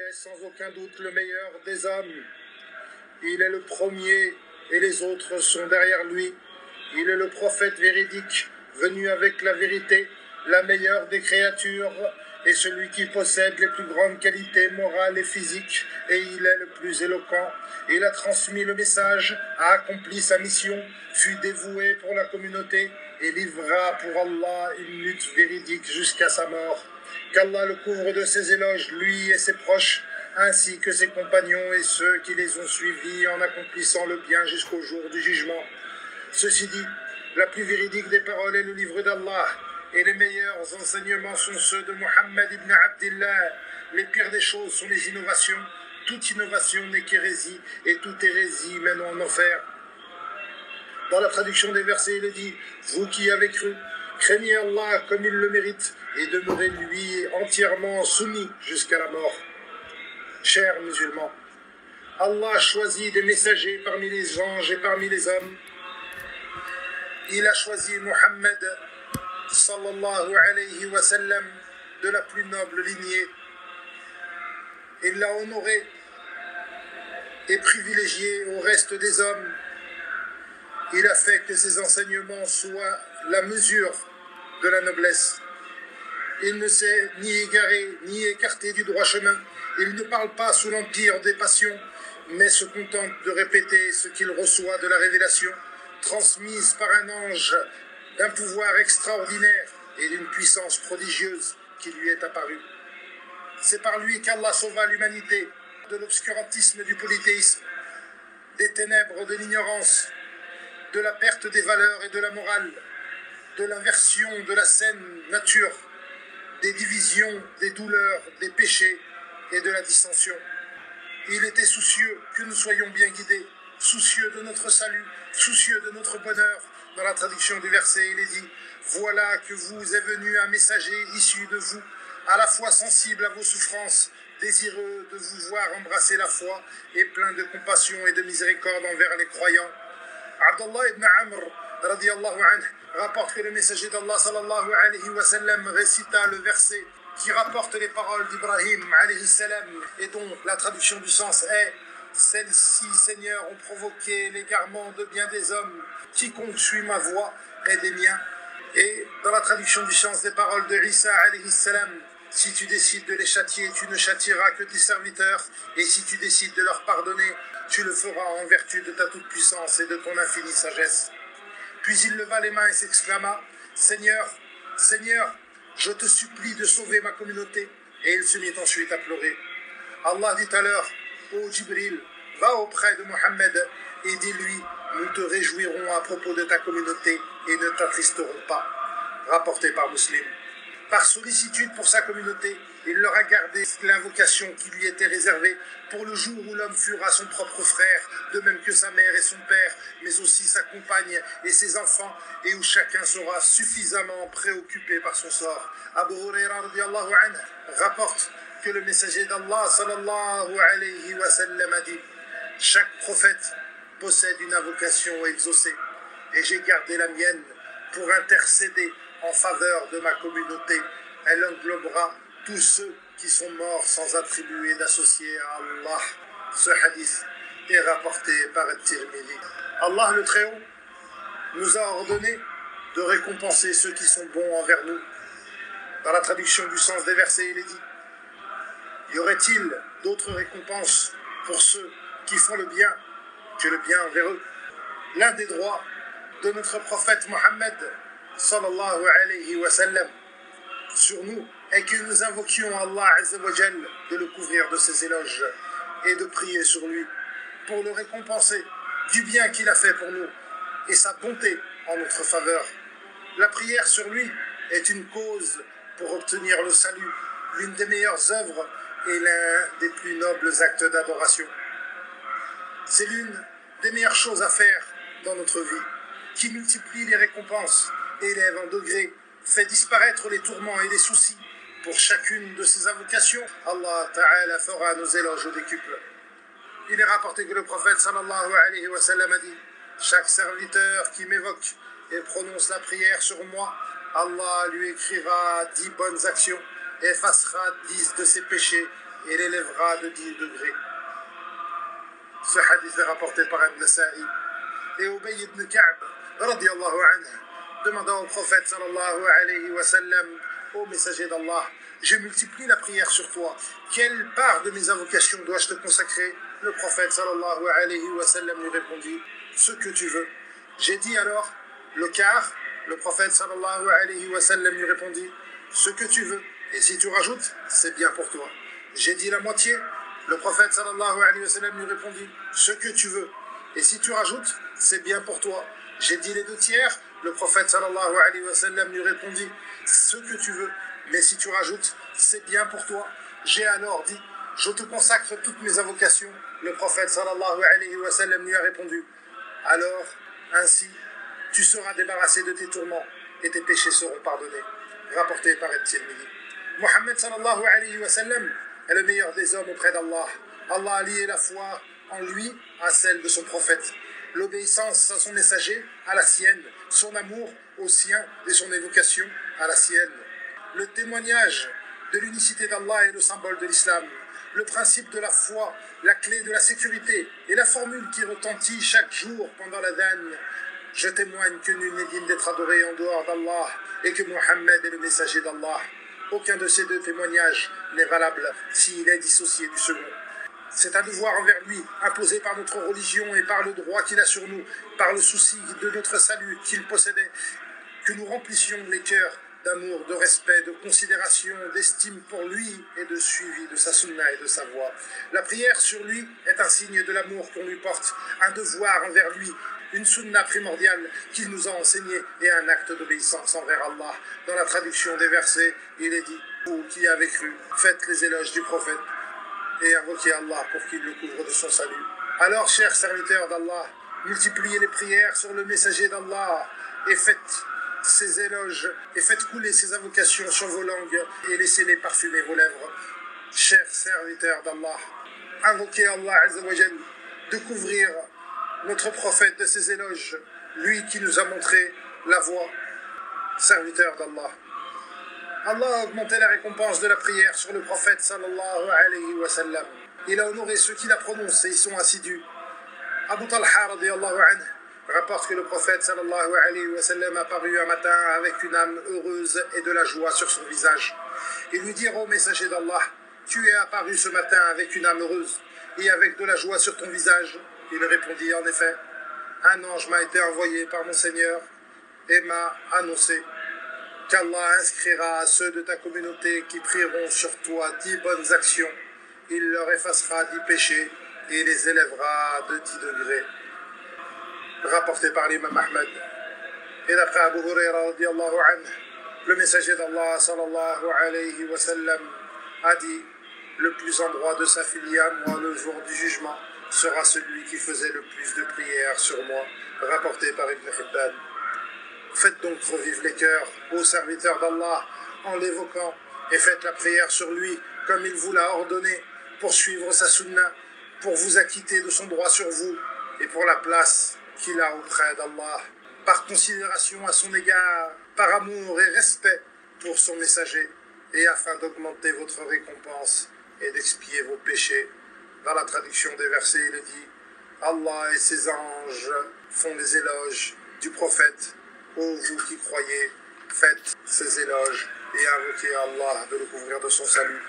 est sans aucun doute le meilleur des hommes. Il est le premier et les autres sont derrière lui. Il est le prophète véridique, venu avec la vérité, la meilleure des créatures, et celui qui possède les plus grandes qualités morales et physiques, et il est le plus éloquent. Il a transmis le message, a accompli sa mission, fut dévoué pour la communauté, et livra pour Allah une lutte véridique jusqu'à sa mort. Qu'Allah le couvre de ses éloges, lui et ses proches, ainsi que ses compagnons et ceux qui les ont suivis en accomplissant le bien jusqu'au jour du jugement. Ceci dit, la plus véridique des paroles est le livre d'Allah, et les meilleurs enseignements sont ceux de Muhammad ibn Abdillah. Les pires des choses sont les innovations. Toute innovation n'est qu'hérésie, et toute hérésie mène en enfer. Dans la traduction des versets, il est dit « Vous qui avez cru, craignez Allah comme il le mérite, et demeurez-lui entièrement soumis jusqu'à la mort. » Chers musulmans, Allah choisit des messagers parmi les anges et parmi les hommes. Il a choisi Muhammad sallallahu alayhi wa sallam de la plus noble lignée. Il l'a honoré et privilégié au reste des hommes. Il a fait que ses enseignements soient la mesure de la noblesse. Il ne s'est ni égaré ni écarté du droit chemin. Il ne parle pas sous l'empire des passions, mais se contente de répéter ce qu'il reçoit de la révélation, transmise par un ange d'un pouvoir extraordinaire et d'une puissance prodigieuse qui lui est apparue. C'est par lui qu'Allah sauva l'humanité de l'obscurantisme du polythéisme, des ténèbres de l'ignorance, de la perte des valeurs et de la morale, de l'inversion de la saine nature, des divisions, des douleurs, des péchés et de la dissension. Il était soucieux que nous soyons bien guidés, soucieux de notre salut, soucieux de notre bonheur. Dans la traduction du verset, il est dit « Voilà que vous est venu un messager issu de vous, à la fois sensible à vos souffrances, désireux de vous voir embrasser la foi et plein de compassion et de miséricorde envers les croyants. » Abdullah ibn Amr radiyallahu anhu rapporte que le messager d'Allah sallallahu alayhi wa sallam récita le verset qui rapporte les paroles d'Ibrahim alayhi salam et dont la traduction du sens est « Celles-ci, Seigneur, ont provoqué l'égarement de bien des hommes. Quiconque suit ma voie est des miens. » Et dans la traduction du sens des paroles de Isa alayhi salam, si tu décides de les châtier, tu ne châtieras que tes serviteurs, et si tu décides de leur pardonner, tu le feras en vertu de ta toute-puissance et de ton infinie sagesse. Puis il leva les mains et s'exclama « Seigneur, Seigneur, je te supplie de sauver ma communauté. » Et il se mit ensuite à pleurer. Allah dit alors « Ô Jibril, va auprès de Mohammed et dis-lui « Nous te réjouirons à propos de ta communauté et ne t'attristerons pas. » Rapporté par Muslim. Par sollicitude pour sa communauté, il leur a gardé l'invocation qui lui était réservée pour le jour où l'homme fuira son propre frère, de même que sa mère et son père, mais aussi sa compagne et ses enfants, et où chacun sera suffisamment préoccupé par son sort. Abu Huraira radiyallahu anhu rapporte que le messager d'Allah sallallahu alayhi wa sallam a dit « Chaque prophète possède une invocation exaucée, et j'ai gardé la mienne pour intercéder en faveur de ma communauté. Elle englobera tous ceux qui sont morts sans attribuer d'associé à Allah. » Ce hadith est rapporté par At-Tirmidhi. Allah le Très-Haut nous a ordonné de récompenser ceux qui sont bons envers nous. Dans la traduction du sens des versets, il est dit « Y aurait-il d'autres récompenses pour ceux qui font le bien que le bien envers eux ?» L'un des droits de notre prophète Mohammed sallallahu alayhi wa sallam sur nous est que nous invoquions Allah azza wa jal de le couvrir de ses éloges et de prier sur lui pour le récompenser du bien qu'il a fait pour nous et sa bonté en notre faveur. La prière sur lui est une cause pour obtenir le salut, l'une des meilleures œuvres et l'un des plus nobles actes d'adoration. C'est l'une des meilleures choses à faire dans notre vie, qui multiplie les récompenses, élève en degrés, fait disparaître les tourments et les soucis. Pour chacune de ces invocations, Allah Ta'ala fera nos éloges au décuple. Il est rapporté que le prophète sallallahu alayhi wa sallam a dit « Chaque serviteur qui m'évoque et prononce la prière sur moi, Allah lui écrira 10 bonnes actions, effacera 10 de ses péchés et l'élèvera de 10 degrés. Ce hadith est rapporté par An-Nasa'i. Et Ubay ibn Ka'b, radiyallahu anhu, demandant au prophète sallallahu alayhi wa sallam, ô messager d'Allah, je multiplie la prière sur toi. Quelle part de mes invocations dois-je te consacrer? Le prophète sallallahu alayhi wa sallam lui répondit, ce que tu veux. J'ai dit alors, le quart. Le prophète sallallahu alayhi wa sallam lui répondit, ce que tu veux. Et si tu rajoutes, c'est bien pour toi. J'ai dit la moitié. Le prophète sallallahu alayhi wa sallam lui répondit, ce que tu veux. Et si tu rajoutes, c'est bien pour toi. J'ai dit les 2/3. Le prophète sallallahu alayhi wa sallam lui répondit, ce que tu veux. Mais si tu rajoutes, c'est bien pour toi. J'ai alors dit, je te consacre toutes mes invocations. Le prophète sallallahu alayhi wa sallam lui a répondu, alors, ainsi, tu seras débarrassé de tes tourments et tes péchés seront pardonnés. Rapporté par At-Tirmidhi. Mohammed sallallahu alayhi wa sallam est le meilleur des hommes auprès d'Allah. Allah a lié la foi en lui à celle de son prophète. L'obéissance à son messager à la sienne, son amour au sien et son évocation à la sienne. Le témoignage de l'unicité d'Allah est le symbole de l'islam. Le principe de la foi, la clé de la sécurité et la formule qui retentit chaque jour pendant l'adhan. Je témoigne que nul n'est digne d'être adoré en dehors d'Allah et que Mohammed est le messager d'Allah. Aucun de ces deux témoignages n'est valable s'il est dissocié du second. C'est un devoir envers lui, imposé par notre religion et par le droit qu'il a sur nous, par le souci de notre salut qu'il possédait, que nous remplissions les cœurs d'amour, de respect, de considération, d'estime pour lui et de suivi de sa sunna et de sa voie. La prière sur lui est un signe de l'amour qu'on lui porte, un devoir envers lui, une sunna primordiale qu'il nous a enseignée et un acte d'obéissance envers Allah. Dans la traduction des versets, il est dit, vous qui avez cru, faites les éloges du prophète et invoquez Allah pour qu'il le couvre de son salut. Alors, chers serviteurs d'Allah, multipliez les prières sur le messager d'Allah et faites ses éloges et faites couler ses invocations sur vos langues et laissez-les parfumer vos lèvres. Chers serviteurs d'Allah, invoquez Allah Azza wa Jal de couvrir notre prophète de ses éloges, lui qui nous a montré la voie. Serviteurs d'Allah, Allah a augmenté la récompense de la prière sur le prophète sallallahu alayhi wa sallam. Il a honoré ceux qui la prononcent et y sont assidus. Abu Talha radiyallahu anhu rapporte que le prophète sallallahu alayhi wa sallam apparut un matin avec une âme heureuse et de la joie sur son visage. Il lui dit, ô messager d'Allah, tu es apparu ce matin avec une âme heureuse et avec de la joie sur ton visage. Il répondit, en effet, un ange m'a été envoyé par mon Seigneur et m'a annoncé qu'Allah inscrira à ceux de ta communauté qui prieront sur toi 10 bonnes actions. Il leur effacera 10 péchés et les élèvera de 10 degrés. Rapporté par l'imam Ahmed. Et d'après Abu Huraira radiyallahu anhu, le messager d'Allah sallallahu alayhi wa sallam a dit, le plus en droit de sa filia, moi, le jour du jugement, sera celui qui faisait le plus de prières sur moi. Rapporté par Ibn Hibban. Faites donc revivre les cœurs, ô serviteurs d'Allah, en l'évoquant, et faites la prière sur lui, comme il vous l'a ordonné, pour suivre sa sunna, pour vous acquitter de son droit sur vous, et pour la place qu'il a auprès d'Allah, par considération à son égard, par amour et respect pour son messager, et afin d'augmenter votre récompense et d'expier vos péchés. Dans la traduction des versets, il est dit, Allah et ses anges font les éloges du prophète. Ô vous qui croyez, faites ces éloges et invoquez Allah de le couvrir de son salut.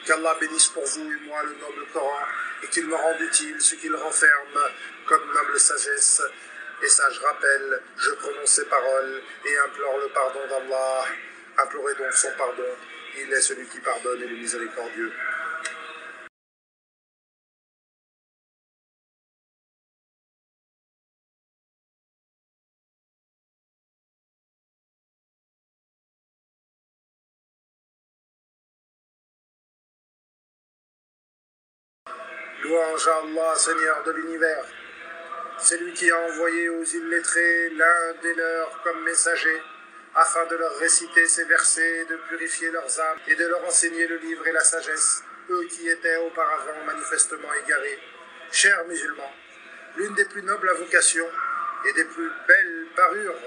Qu'Allah bénisse pour vous et moi le noble Coran et qu'il me rende utile ce qu'il renferme comme noble sagesse et sage rappel. Je prononce ces paroles et implore le pardon d'Allah. Implorez donc son pardon. Il est celui qui pardonne et le miséricordieux. Louange à Allah, Seigneur de l'univers. C'est lui qui a envoyé aux illettrés l'un des leurs comme messager, afin de leur réciter ces versets, de purifier leurs âmes et de leur enseigner le livre et la sagesse, eux qui étaient auparavant manifestement égarés. Chers musulmans, l'une des plus nobles invocations et des plus belles parures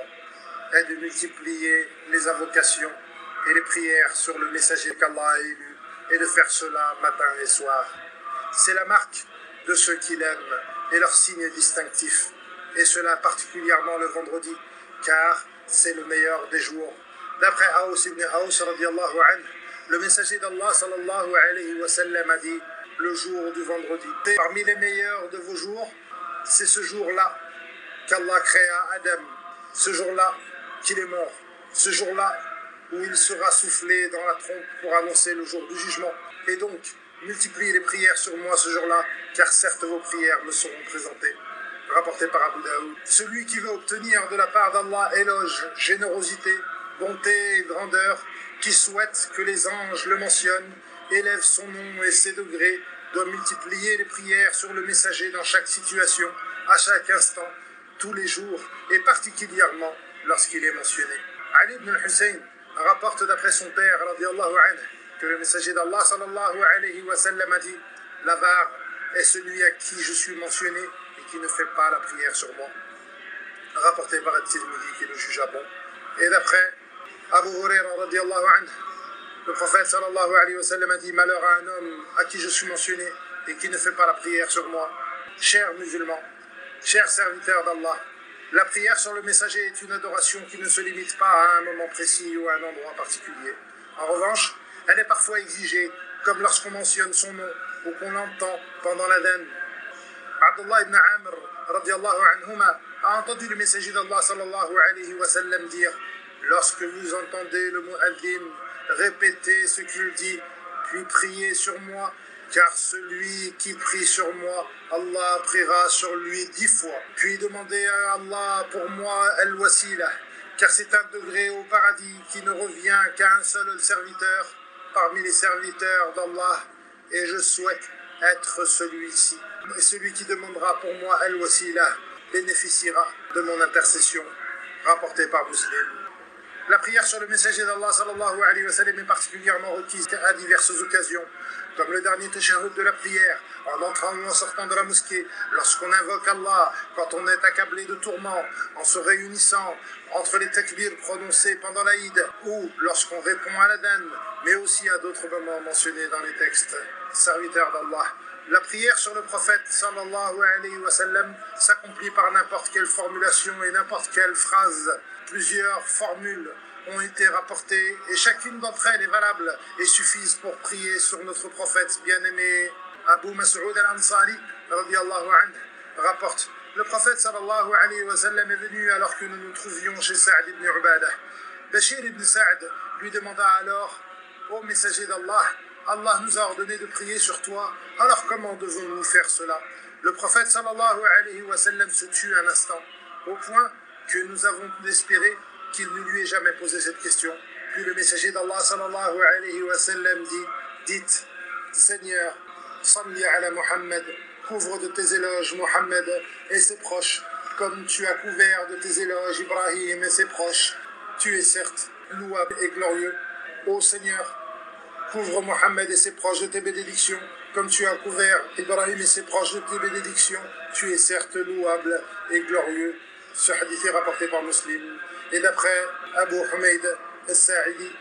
est de multiplier les invocations et les prières sur le messager qu'Allah a élu, et de faire cela matin et soir. C'est la marque de ceux qui l'aiment et leur signe distinctif, et cela particulièrement le vendredi, car c'est le meilleur des jours. D'après Aous ibn Aous radiallahu anhu, le messager d'Allah sallallahu alayhi wa sallam a dit le jour du vendredi. Parmi les meilleurs de vos jours, c'est ce jour-là qu'Allah créa Adam, ce jour-là qu'il est mort, ce jour-là où il sera soufflé dans la trompe pour annoncer le jour du jugement. Et donc, multipliez les prières sur moi ce jour-là, car certes vos prières me seront présentées. Rapporté par Abu Daoud. Celui qui veut obtenir de la part d'Allah éloge, générosité, bonté et grandeur, qui souhaite que les anges le mentionnent, élève son nom et ses degrés, doit multiplier les prières sur le messager dans chaque situation, à chaque instant, tous les jours, et particulièrement lorsqu'il est mentionné. Ali ibn al-Hussein rapporte d'après son père, radiallahu anhu, que le messager d'Allah sallallahu alayhi wa sallam a dit « L'avare est celui à qui je suis mentionné et qui ne fait pas la prière sur moi. » Rapporté par At-Tirmidhi qui le jugea bon. Et d'après Abu Huraira radiallahu anhu, le prophète sallallahu alayhi wa sallam a dit « Malheur à un homme à qui je suis mentionné et qui ne fait pas la prière sur moi. » Chers musulmans, chers serviteurs d'Allah, la prière sur le messager est une adoration qui ne se limite pas à un moment précis ou à un endroit particulier. En revanche, elle est parfois exigée, comme lorsqu'on mentionne son nom ou qu'on l'entend pendant l'adhan. Abdullah ibn Amr radiallahu anhuma a entendu le messager d'Allah sallallahu alayhi wa sallam dire « Lorsque vous entendez le mu'adhin, répétez ce qu'il dit, puis priez sur moi, car celui qui prie sur moi, Allah priera sur lui 10 fois. Puis demandez à Allah pour moi al-wasila, car c'est un degré au paradis qui ne revient qu'à un seul serviteur parmi les serviteurs d'Allah, et je souhaite être celui-ci. Et celui qui demandera pour moi al-wasila bénéficiera de mon intercession. Rapporté par Muslim. La prière sur le messager d'Allah sallallahu alayhi wa sallam est particulièrement requise à diverses occasions, comme le dernier tashahhud de la prière, en entrant ou en sortant de la mosquée, lorsqu'on invoque Allah, quand on est accablé de tourments, en se réunissant entre les takbirs prononcés pendant l'Aïd, ou lorsqu'on répond à l'adhan, mais aussi à d'autres moments mentionnés dans les textes. Serviteurs d'Allah, la prière sur le prophète sallallahu alayhi wa sallam s'accomplit par n'importe quelle formulation et n'importe quelle phrase. Plusieurs formules ont été rapportées et chacune d'entre elles est valable et suffisent pour prier sur notre prophète bien-aimé. Abu Mas'ud al-Ansari radiyallahu anhu rapporte: le prophète sallallahu alayhi wa sallam est venu alors que nous nous trouvions chez Sa'd ibn Ubadah. Bashir ibn Sa'd lui demanda alors: ô messager d'Allah, Allah nous a ordonné de prier sur toi, alors comment devons-nous faire cela? Le prophète sallallahu alayhi wa sallam se tut un instant, au point que nous avons espéré qu'il ne lui ait jamais posé cette question. Puis le messager d'Allah sallallahu alayhi wa sallam dit: dites, Seigneur, salli ala Muhammad, couvre de tes éloges Muhammad et ses proches, comme tu as couvert de tes éloges Ibrahim et ses proches. Tu es certes louable et glorieux. Ô Seigneur, couvre Mohammed et ses proches de tes bénédictions, comme tu as couvert Ibrahim et ses proches de tes bénédictions. Tu es certes louable et glorieux. Ce hadith est rapporté par Muslim. Et d'après Abu Humayd al-Sa'idi,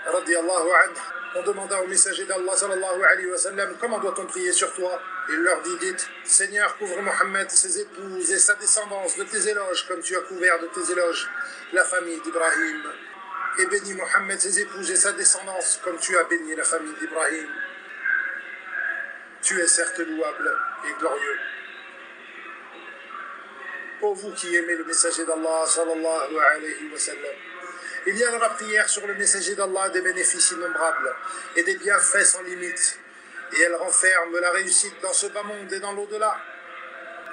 radiyallahu anhu, on demanda au messager d'Allah sallallahu alayhi wa sallam: comment doit-on prier sur toi? Il leur dit: dites, Seigneur, couvre Mohammed, ses épouses et sa descendance de tes éloges, comme tu as couvert de tes éloges la famille d'Ibrahim. Et bénis Mohammed, ses épouses et sa descendance, comme tu as béni la famille d'Ibrahim. Tu es certes louable et glorieux. Ô vous qui aimez le messager d'Allah sallallahu alayhi wa sallam, il y a dans la prière sur le messager d'Allah des bénéfices innombrables et des bienfaits sans limite, et elle renferme la réussite dans ce bas monde et dans l'au-delà.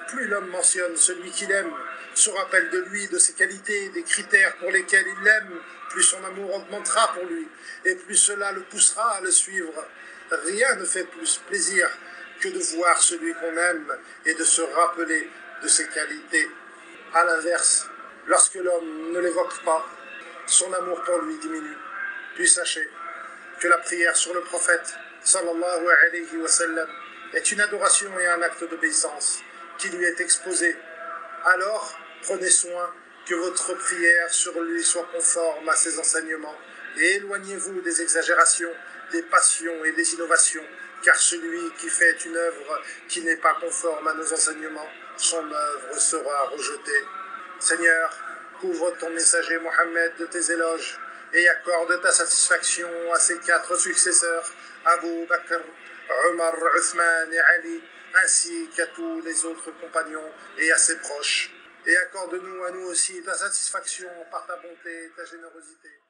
Plus l'homme mentionne celui qu'il aime, se rappelle de lui, de ses qualités, des critères pour lesquels il l'aime, plus son amour augmentera pour lui, et plus cela le poussera à le suivre. Rien ne fait plus plaisir que de voir celui qu'on aime et de se rappeler de ses qualités. À l'inverse, lorsque l'homme ne l'évoque pas, son amour pour lui diminue. Puis sachez que la prière sur le prophète sallallahu alayhi wa sallam est une adoration et un acte d'obéissance qui lui est exposé. Alors, prenez soin que votre prière sur lui soit conforme à ses enseignements et éloignez-vous des exagérations des passions et des innovations, car celui qui fait une œuvre qui n'est pas conforme à nos enseignements, son œuvre sera rejetée. Seigneur, couvre ton messager Mohammed de tes éloges et accorde ta satisfaction à ses 4 successeurs, Abu Bakr, Omar, Uthman et Ali, ainsi qu'à tous les autres compagnons et à ses proches. Et accorde-nous à nous aussi ta satisfaction par ta bonté et ta générosité.